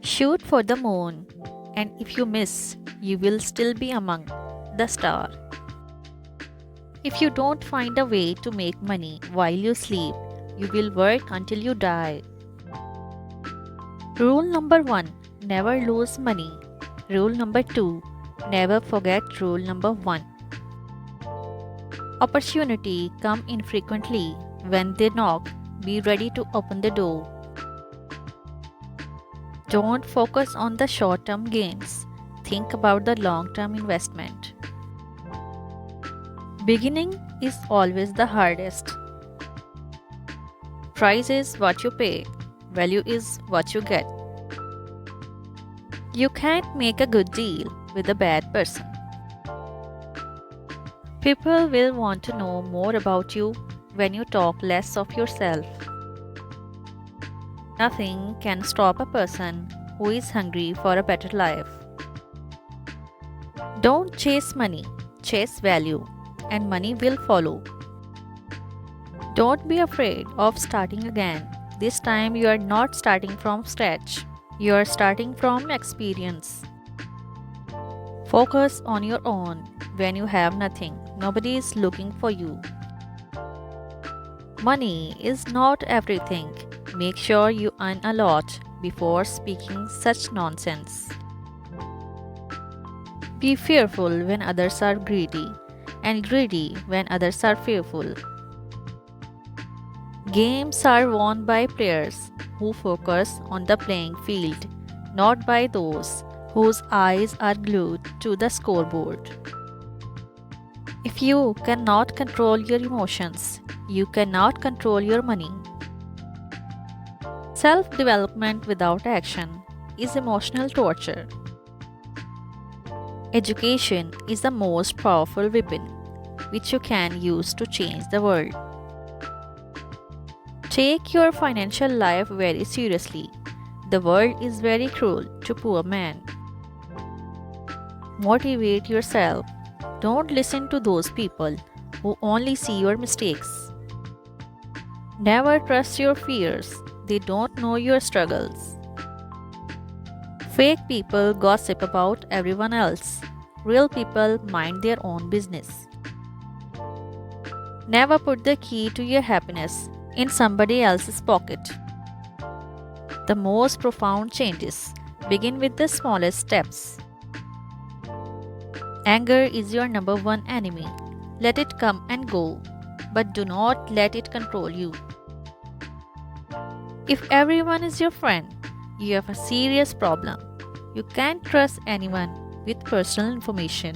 Shoot for the moon, and if you miss, you will still be among the stars. If you don't find a way to make money while you sleep, you will work until you die. Rule number 1, never lose money. Rule number 2, never forget rule number 1. Opportunity come infrequently. When they knock, be ready to open the door. Don't focus on the short-term gains. Think about the long-term investment. Beginning is always the hardest. Price is what you pay. Value is what you get. You can't make a good deal with a bad person. People will want to know more about you when you talk less of yourself. Nothing can stop a person who is hungry for a better life. Don't chase money, chase value, and money will follow. Don't be afraid of starting again. This time you are not starting from scratch. You are starting from experience. Focus on your own when you have nothing. Nobody is looking for you. Money is not everything. Make sure you earn a lot before speaking such nonsense. Be fearful when others are greedy, and greedy when others are fearful. Games are won by players who focus on the playing field, not by those whose eyes are glued to the scoreboard. If you cannot control your emotions, you cannot control your money. Self-development without action is emotional torture. Education is the most powerful weapon which you can use to change the world. Take your financial life very seriously. The world is very cruel to poor men. Motivate yourself. Don't listen to those people who only see your mistakes. Never trust your fears. They don't know your struggles. Fake people gossip about everyone else. Real people mind their own business. Never put the key to your happiness in somebody else's pocket. The most profound changes begin with the smallest steps. Anger is your number one enemy. Let it come and go, but do not let it control you. If everyone is your friend, you have a serious problem. You can't trust anyone with personal information.